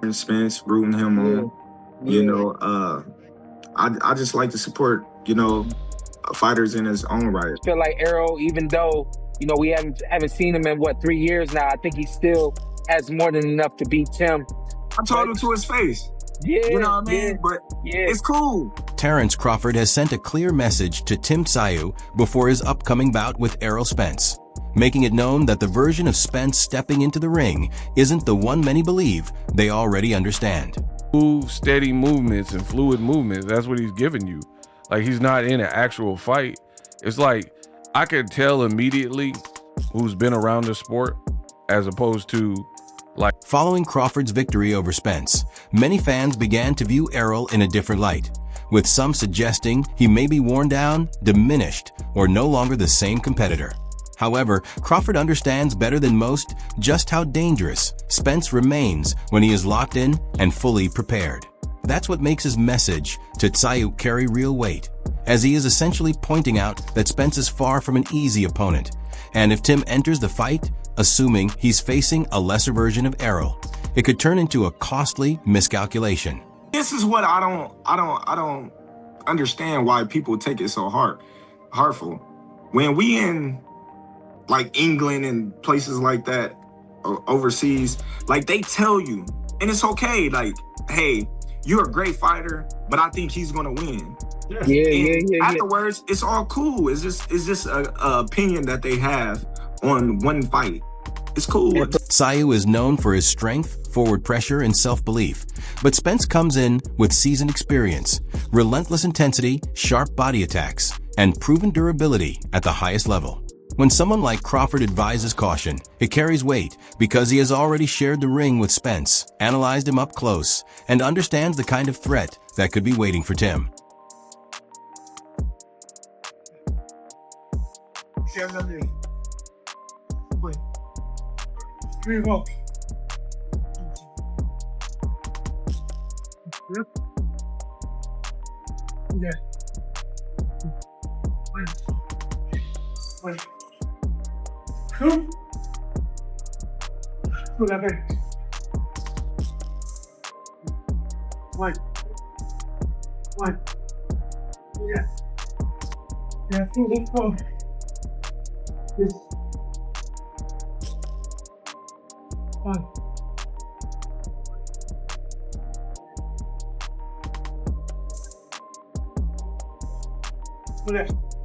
Terence Spence, rooting him Yeah, on. You yeah. know, I just like to support, fighters in his own right. Feel like Errol, even though we haven't seen him in what 3 years now, I think he still has more than enough to beat Tim. I told But him to his face. You know yeah, what I yeah, mean? But yeah. it's cool. Terence Crawford has sent a clear message to Tim Tszyu before his upcoming bout with Errol Spence, making it known that the version of Spence stepping into the ring isn't the one many believe they already understand. Steady movements and fluid movements, that's what he's giving you. Like, he's not in an actual fight. It's like, I could tell immediately who's been around the sport as opposed to like. Following Crawford's victory over Spence, many fans began to view Errol in a different light, with some suggesting he may be worn down, diminished, or no longer the same competitor. However, Crawford understands better than most just how dangerous Spence remains when he is locked in and fully prepared. That's what makes his message to Tszyu carry real weight, as he is essentially pointing out that Spence is far from an easy opponent, and if Tim enters the fight, assuming he's facing a lesser version of Errol, it could turn into a costly miscalculation. This is what I don't understand why people take it so hurtful. When we in like England and places like that, overseas, like they tell you, and it's okay, like, hey, you're a great fighter, but I think he's gonna win. Yeah, yeah, And yeah, yeah. afterwards, it's all cool. It's just a opinion that they have on one fight. It's cool. Tszyu is known for his strength, forward pressure, and self-belief, but Spence comes in with seasoned experience, relentless intensity, sharp body attacks, and proven durability at the highest level. When someone like Crawford advises caution, it carries weight because he has already shared the ring with Spence, analyzed him up close, and understands the kind of threat that could be waiting for Tim.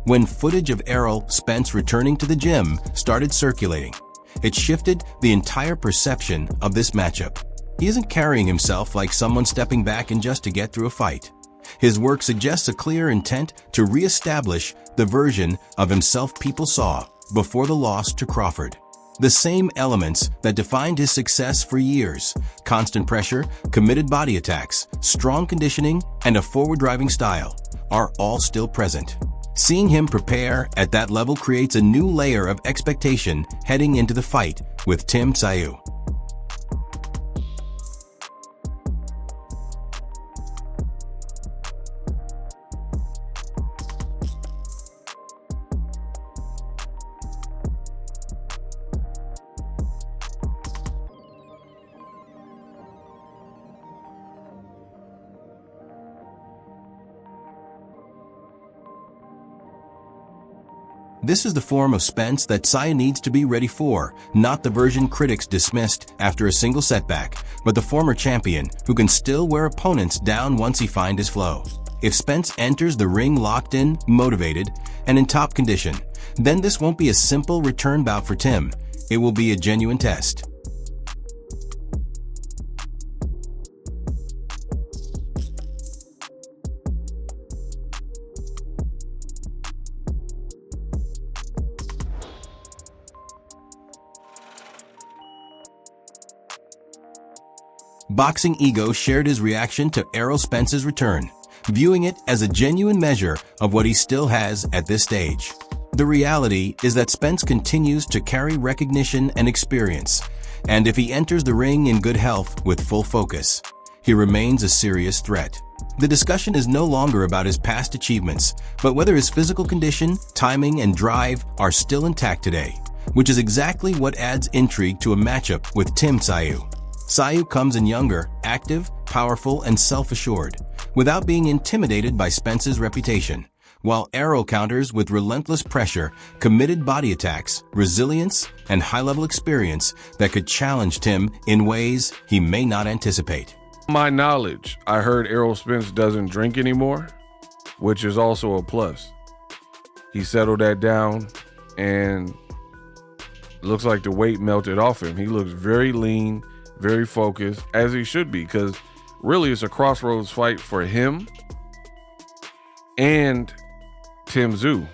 When footage of Errol Spence returning to the gym started circulating, it shifted the entire perception of this matchup. He isn't carrying himself like someone stepping back in just to get through a fight. His work suggests a clear intent to re-establish the version of himself people saw before the loss to Crawford. The same elements that defined his success for years, constant pressure, committed body attacks, strong conditioning, and a forward-driving style, are all still present. Seeing him prepare at that level creates a new layer of expectation heading into the fight with Tim Tszyu. This is the form of Spence that Tszyu needs to be ready for, not the version critics dismissed after a single setback, but the former champion who can still wear opponents down once he finds his flow. If Spence enters the ring locked in, motivated, and in top condition, then this won't be a simple return bout for Tim. It will be a genuine test. Boxing Ego shared his reaction to Errol Spence's return, viewing it as a genuine measure of what he still has at this stage. The reality is that Spence continues to carry recognition and experience, and if he enters the ring in good health with full focus, he remains a serious threat. The discussion is no longer about his past achievements, but whether his physical condition, timing, and drive are still intact today, which is exactly what adds intrigue to a matchup with Tim Tszyu. Tszyu comes in younger, active, powerful, and self-assured, without being intimidated by Spence's reputation, while Errol counters with relentless pressure, committed body attacks, resilience, and high-level experience that could challenge Tim in ways he may not anticipate. My knowledge, I heard Errol Spence doesn't drink anymore, which is also a plus. He settled that down, and looks like the weight melted off him. He looks very lean, very focused, as he should be, because really it's a crossroads fight for him and Tim Tszyu.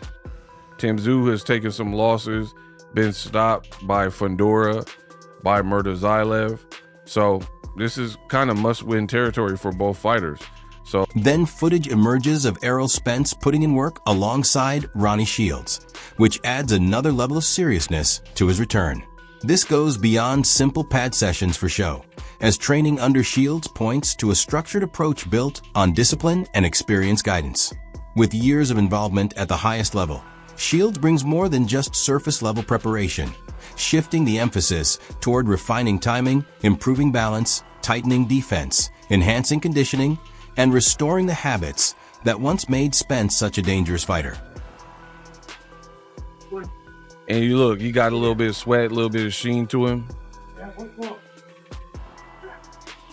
Tim Tszyu has taken some losses, been stopped by Fundora, by Murtazaev. So this is kind of must-win territory for both fighters. So then footage emerges of Errol Spence putting in work alongside Ronnie Shields, which adds another level of seriousness to his return. This goes beyond simple pad sessions for show, as training under Shields points to a structured approach built on discipline and experience guidance. With years of involvement at the highest level, Shields brings more than just surface-level preparation, shifting the emphasis toward refining timing, improving balance, tightening defense, enhancing conditioning, and restoring the habits that once made Spence such a dangerous fighter. And you look, he got a little bit of sweat, a little bit of sheen to him.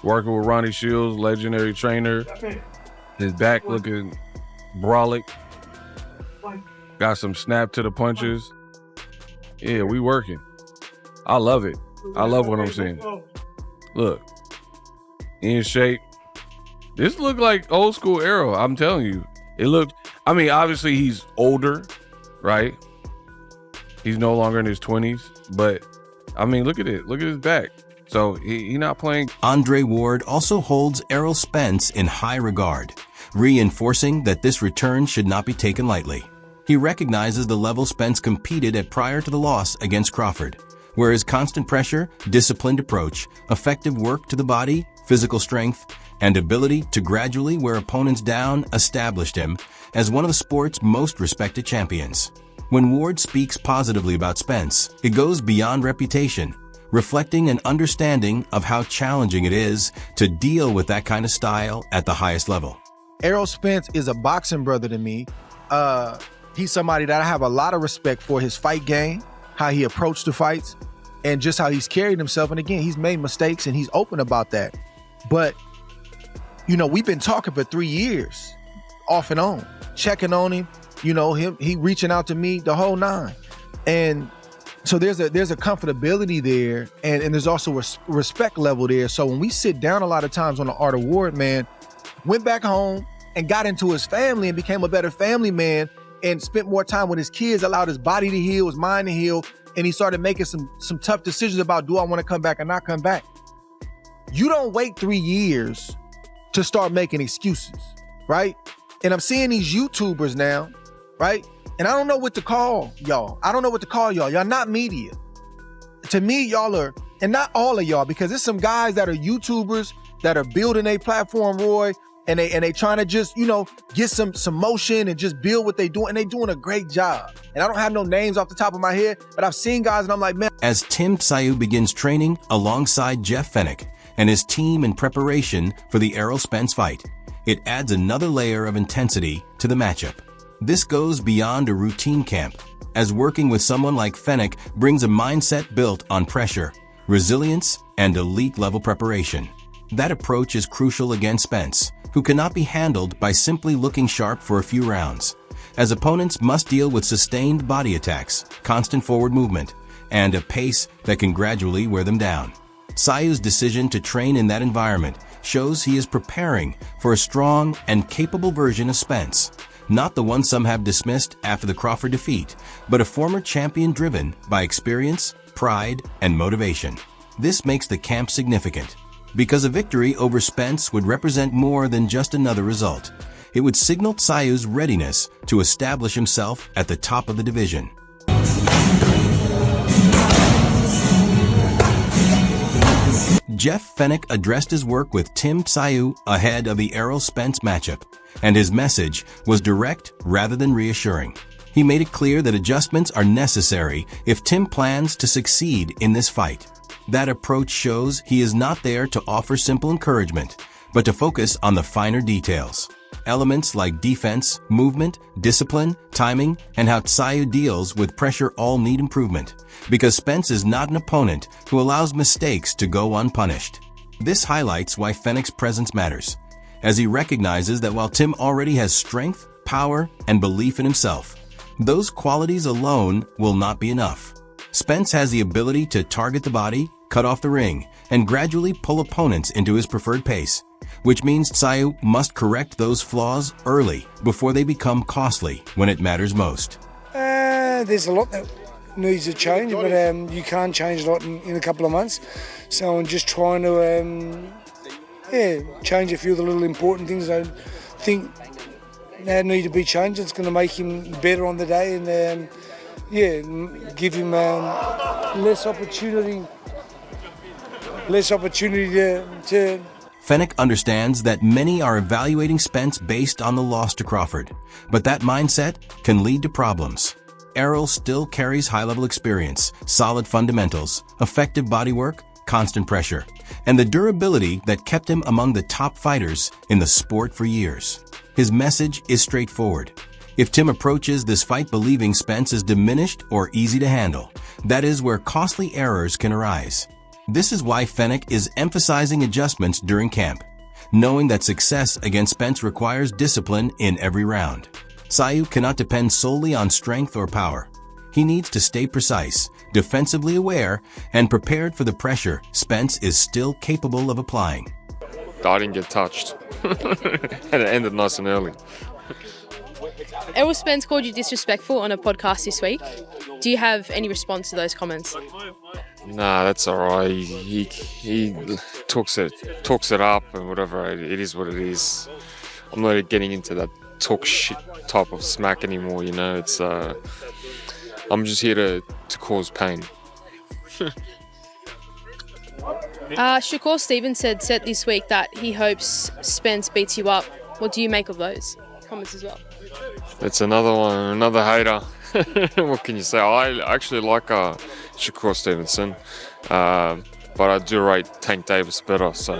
Working with Ronnie Shields, legendary trainer. His back looking brolic. Got some snap to the punches. Yeah, we working. I love it. I love what I'm seeing. Look, in shape. This looked like old school Errol. I'm telling you. It looked, I mean, obviously he's older, right? He's no longer in his 20s, but I mean, look at it. Look at his back. So he not playing. Andre Ward also holds Errol Spence in high regard, reinforcing that this return should not be taken lightly. He recognizes the level Spence competed at prior to the loss against Crawford, where his constant pressure, disciplined approach, effective work to the body, physical strength, and ability to gradually wear opponents down established him as one of the sport's most respected champions. When Ward speaks positively about Spence, it goes beyond reputation, reflecting an understanding of how challenging it is to deal with that kind of style at the highest level. Errol Spence is a boxing brother to me. He's somebody that I have a lot of respect for, his fight game, how he approached the fights, and just how he's carried himself. And again, he's made mistakes and he's open about that. But, you know, we've been talking for 3 years, off and on, checking on him, you know, he reaching out to me, the whole nine. And so there's a comfortability there, and there's also a respect level there. So when we sit down a lot of times on the Art of War, man, went back home and got into his family and became a better family man and spent more time with his kids, allowed his body to heal, his mind to heal, and he started making some tough decisions about, do I want to come back or not come back? You don't wait 3 years to start making excuses, right? And I'm seeing these YouTubers now, right? And I don't know what to call y'all. I don't know what to call y'all. Y'all not media. To me, y'all are, and not all of y'all, because there's some guys that are YouTubers that are building a platform, Roy, and they trying to just, you know, get some motion and just build what they do, and they doing a great job. And I don't have no names off the top of my head, but I've seen guys and I'm like, man. As Tim Tszyu begins training alongside Jeff Fenech and his team in preparation for the Errol Spence fight, it adds another layer of intensity to the matchup. This goes beyond a routine camp, as working with someone like Fenech brings a mindset built on pressure, resilience, and elite-level preparation. That approach is crucial against Spence, who cannot be handled by simply looking sharp for a few rounds, as opponents must deal with sustained body attacks, constant forward movement, and a pace that can gradually wear them down. Tszyu's decision to train in that environment shows he is preparing for a strong and capable version of Spence, not the one some have dismissed after the Crawford defeat, but a former champion driven by experience, pride, and motivation. This makes the camp significant, because a victory over Spence would represent more than just another result. It would signal Tszyu's readiness to establish himself at the top of the division. Jeff Fenech addressed his work with Tim Tszyu ahead of the Errol Spence matchup, and his message was direct rather than reassuring. He made it clear that adjustments are necessary if Tim plans to succeed in this fight. That approach shows he is not there to offer simple encouragement, but to focus on the finer details. Elements like defense, movement, discipline, timing, and how Tszyu deals with pressure all need improvement, because Spence is not an opponent who allows mistakes to go unpunished. This highlights why Fenech's presence matters, as he recognizes that while Tim already has strength, power, and belief in himself, those qualities alone will not be enough. Spence has the ability to target the body, cut off the ring, and gradually pull opponents into his preferred pace, which means Tszyu must correct those flaws early before they become costly when it matters most. There's a lot that needs to change, but you can't change a lot in a couple of months. So I'm just trying to change a few of the little important things I think that need to be changed. It's going to make him better on the day and give him less opportunity to Fenech understands that many are evaluating Spence based on the loss to Crawford, but that mindset can lead to problems. Errol still carries high-level experience, solid fundamentals, effective bodywork, constant pressure, and the durability that kept him among the top fighters in the sport for years. His message is straightforward. If Tim approaches this fight believing Spence is diminished or easy to handle, that is where costly errors can arise. This is why Fenech is emphasizing adjustments during camp, knowing that success against Spence requires discipline in every round. Tszyu cannot depend solely on strength or power. He needs to stay precise, defensively aware, and prepared for the pressure Spence is still capable of applying. I didn't get touched. And it ended nice and early. Errol Spence called you disrespectful on a podcast this week. Do you have any response to those comments? Nah, that's all right. He talks it up and whatever. It is what it is. I'm not getting into that talk shit type of smack anymore. You know, it's I'm just here to cause pain. Shakur Stevens said this week that he hopes Spence beats you up. What do you make of those comments as well? It's another one, another hater. What can you say? I actually like Shakur Stevenson, but I do rate Tank Davis better. So.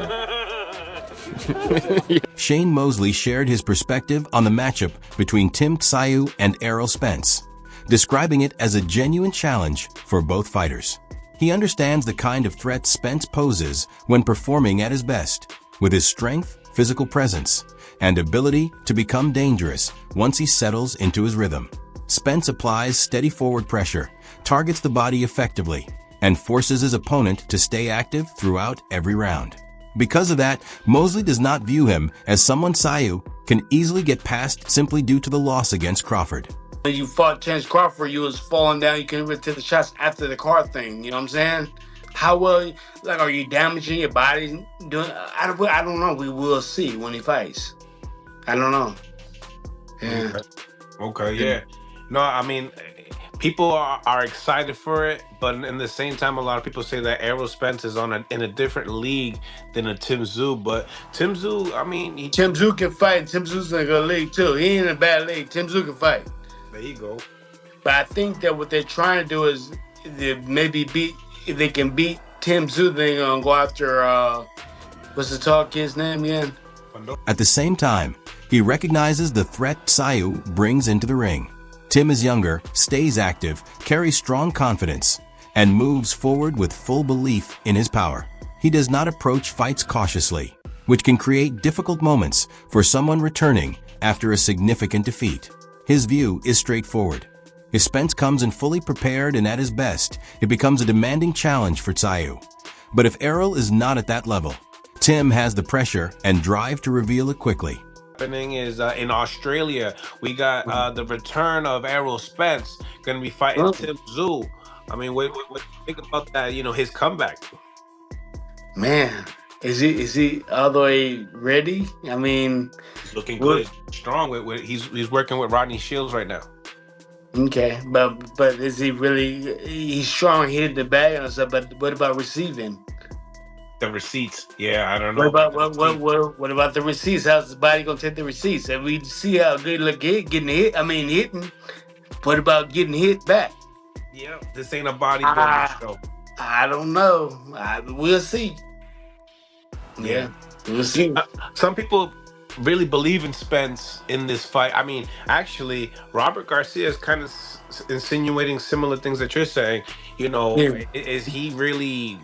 Shane Mosley shared his perspective on the matchup between Tim Tszyu and Errol Spence, describing it as a genuine challenge for both fighters. He understands the kind of threat Spence poses when performing at his best, with his strength, physical presence, and ability to become dangerous once he settles into his rhythm. Spence applies steady forward pressure, targets the body effectively, and forces his opponent to stay active throughout every round. Because of that, Mosley does not view him as someone Tszyu can easily get past simply due to the loss against Crawford. When you fought Terence Crawford, you was falling down. You couldn't really take the shots after the car thing. You know what I'm saying? How well, like, are you damaging your body? I don't know. We will see when he fights. I don't know. Yeah. Okay, yeah. No, I mean, people are excited for it, but in the same time, a lot of people say that Errol Spence is in a different league than a Tim Tszyu. But Tim Tszyu, I mean, Tim Tszyu can fight. Tim Tszyu's in a good league too. He ain't in a bad league. Tim Tszyu can fight. There you go. But I think that what they're trying to do is if they can beat Tim Tszyu, they're gonna go after what's the tall kid's name again? At the same time, he recognizes the threat Tszyu brings into the ring. Tim is younger, stays active, carries strong confidence, and moves forward with full belief in his power. He does not approach fights cautiously, which can create difficult moments for someone returning after a significant defeat. His view is straightforward. If Spence comes in fully prepared and at his best, it becomes a demanding challenge for Tszyu. But if Errol is not at that level, Tim has the pressure and drive to reveal it quickly. Happening is in Australia, we got the return of Errol Spence going to be fighting Tim Tszyu. I mean, what do you think about that? You know, his comeback. Man, is he all the way ready? I mean, He's looking good, strong. He's working with Rodney Shields right now. Okay, but is he really? He's strong, hitting the bag and stuff. But what about receiving? The receipts, yeah, I don't know. What about the receipts? How's his body gonna take the receipts? And we see how good look getting hit. I mean, hitting. What about getting hit back? Yeah, this ain't a bodybuilding show. I don't know. We'll see. Yeah, we'll see. Some people really believe in Spence in this fight. I mean, actually, Robert Garcia is kind of insinuating similar things that you're saying. You know, Yeah. is he really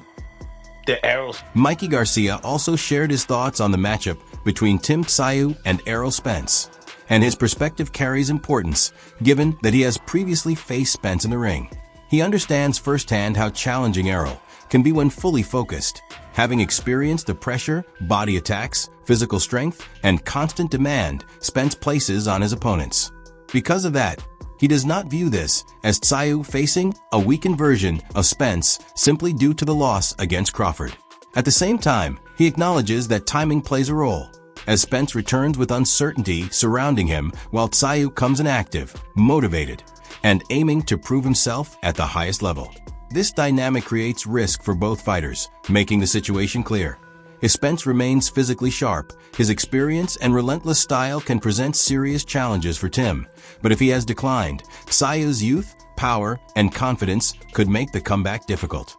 the Errol? Mikey Garcia also shared his thoughts on the matchup between Tim Tszyu and Errol Spence, and his perspective carries importance given that he has previously faced Spence in the ring. He understands firsthand how challenging Errol can be when fully focused, having experienced the pressure, body attacks, physical strength, and constant demand Spence places on his opponents. Because of that, he does not view this as Tszyu facing a weakened version of Spence simply due to the loss against Crawford. At the same time, he acknowledges that timing plays a role, as Spence returns with uncertainty surrounding him while Tszyu comes in active, motivated, and aiming to prove himself at the highest level. This dynamic creates risk for both fighters, making the situation clear. If Spence remains physically sharp, his experience and relentless style can present serious challenges for Tim. But if he has declined, Tsyu's youth, power, and confidence could make the comeback difficult.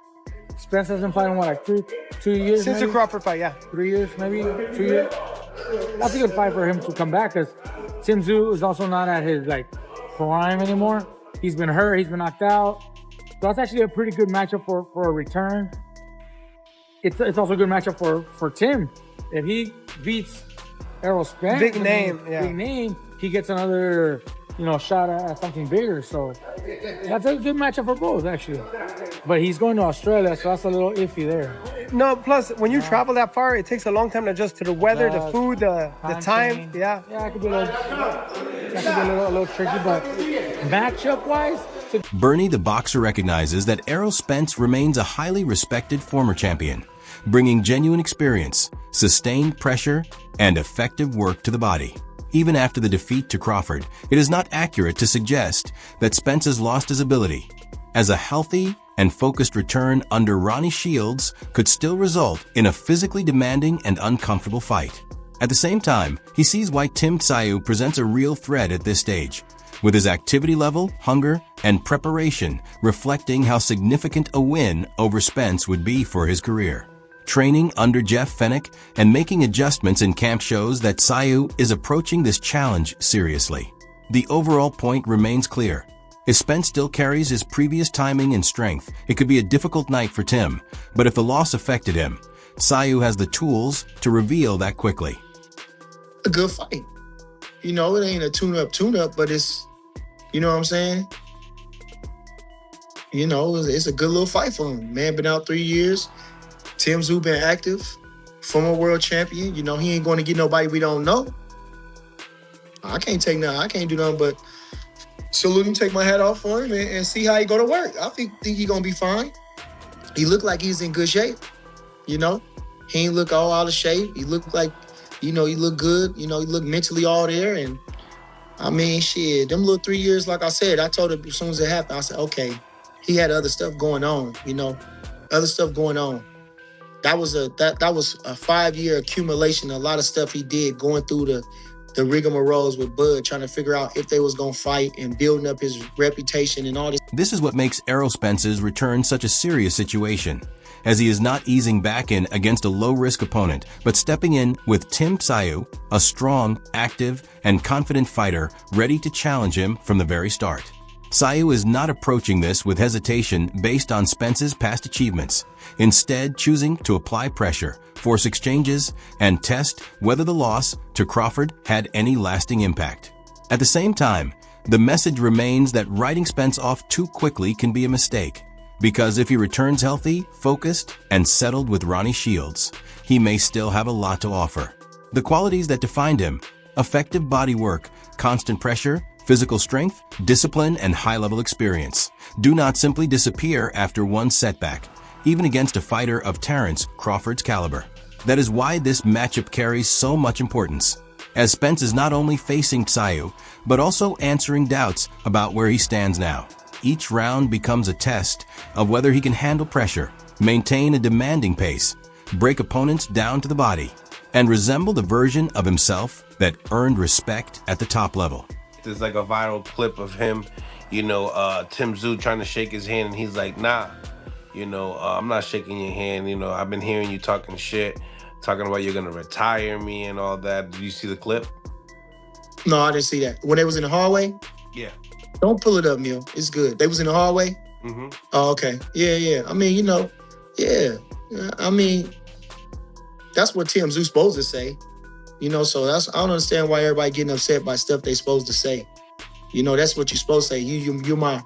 Spence has been fighting, what, like two years? Since the Crawford fight, yeah. 3 years, maybe 2 years. That's a good fight for him to come back because Tim Tszyu is also not at his prime anymore. He's been hurt, he's been knocked out. So that's actually a pretty good matchup for a return. It's also a good matchup for Tim. If he beats Errol Spence, big name, he gets another shot at something bigger. So that's a good matchup for both, actually. But he's going to Australia, so that's a little iffy there. No, plus when you travel that far, it takes a long time to adjust to the weather, the food, the time. Change. Yeah. Yeah, it could be a little tricky, but matchup-wise, Bernie the boxer recognizes that Errol Spence remains a highly respected former champion, bringing genuine experience, sustained pressure, and effective work to the body. Even after the defeat to Crawford, it is not accurate to suggest that Spence has lost his ability, as a healthy and focused return under Ronnie Shields could still result in a physically demanding and uncomfortable fight. At the same time, he sees why Tim Tszyu presents a real threat at this stage, with his activity level, hunger, and preparation reflecting how significant a win over Spence would be for his career. Training under Jeff Fennick and making adjustments in camp shows that Tszyu is approaching this challenge seriously. The overall point remains clear. If Spence still carries his previous timing and strength, it could be a difficult night for Tim, but if the loss affected him, Tszyu has the tools to reveal that quickly. A good fight. It ain't a tune-up, but it's, you know what I'm saying? It's a good little fight for him. Man been out 3 years. Tim Tszyu been active. Former world champion. He ain't going to get nobody we don't know. I can't do nothing but salute him, take my hat off for him, and see how he go to work. I think he gonna be fine. He looked like he's in good shape. He ain't look all out of shape. He looked like, he looked good. He looked mentally all there. And I mean, shit, them little 3 years, like I said, I told him as soon as it happened, I said, okay, he had other stuff going on, other stuff going on. That was a 5-year accumulation, a lot of stuff he did going through the rigmaroles with Bud, trying to figure out if they was going to fight and building up his reputation and all this. This is what makes Errol Spence's return such a serious situation, as he is not easing back in against a low-risk opponent, but stepping in with Tim Tszyu, a strong, active, and confident fighter ready to challenge him from the very start. Tszyu is not approaching this with hesitation based on Spence's past achievements, instead choosing to apply pressure, force exchanges, and test whether the loss to Crawford had any lasting impact. At the same time, the message remains that writing Spence off too quickly can be a mistake, because if he returns healthy, focused, and settled with Ronnie Shields, he may still have a lot to offer. The qualities that defined him, effective body work, constant pressure, physical strength, discipline, and high-level experience, do not simply disappear after one setback, even against a fighter of Terence Crawford's caliber. That is why this matchup carries so much importance, as Spence is not only facing Tszyu, but also answering doubts about where he stands now. Each round becomes a test of whether he can handle pressure, maintain a demanding pace, break opponents down to the body, and resemble the version of himself that earned respect at the top level. There's like a viral clip of him, Tim Tszyu trying to shake his hand, and he's like, nah. You know, I'm not shaking your hand. You know, I've been hearing you talking shit, talking about you're gonna retire me and all that. Did you see the clip? No, I didn't see that. When they was in the hallway? Yeah. Don't pull it up, Neil. It's good. They was in the hallway? Mm-hmm. Oh, okay. Yeah. I mean, you know, yeah. I mean, that's what Tim Tszyu supposed to say. You know, so I don't understand why everybody getting upset by stuff they supposed to say. You know, that's what you're supposed to say. You're my,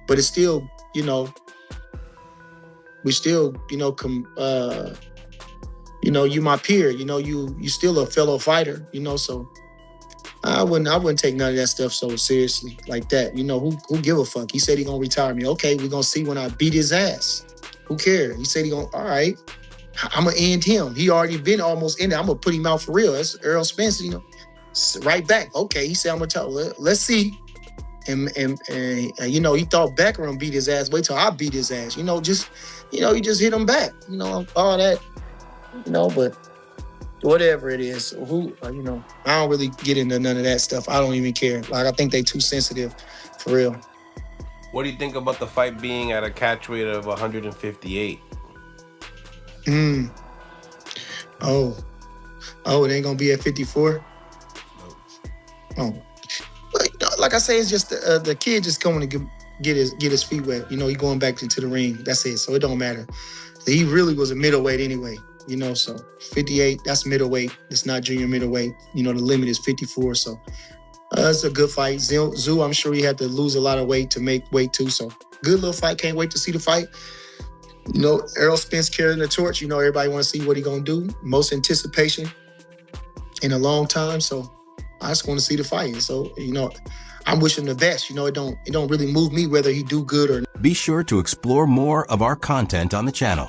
but it's still, you know, we still, you know, you know, you my peer. You know, you still a fellow fighter. You know, so I wouldn't take none of that stuff so seriously like that. You know, who give a fuck? He said he gonna retire me. Okay, we're gonna see when I beat his ass. Who cares? He said he gonna, all right, I'm gonna end him. He already been almost ended. I'm gonna put him out for real. That's Errol Spence, you know. Right back. Okay, he said I'm gonna tell. Let's see. And you know, he thought Becker beat his ass. Wait till I beat his ass. You know, just, you know, he just hit him back. You know, all that. You know, but whatever it is, you know, I don't really get into none of that stuff. I don't even care. Like, I think they too sensitive, for real. What do you think about the fight being at a catch weight of 158? Oh, it ain't gonna be at 54? Oh. But, you know, like I say, it's just the kid just coming to get his feet wet. You know, he going back into the ring. That's it. So it don't matter. He really was a middleweight anyway. You know, so 58, that's middleweight. It's not junior middleweight. You know, the limit is 54. So it's a good fight. Tszyu, I'm sure he had to lose a lot of weight to make weight too. So good little fight. Can't wait to see the fight. You know, Errol Spence carrying the torch. You know, everybody want to see what he gonna do. Most anticipation in a long time. So I just want to see the fight. So, you know, I'm wishing the best. You know, it don't really move me whether he do good or not. Be sure to explore more of our content on the channel.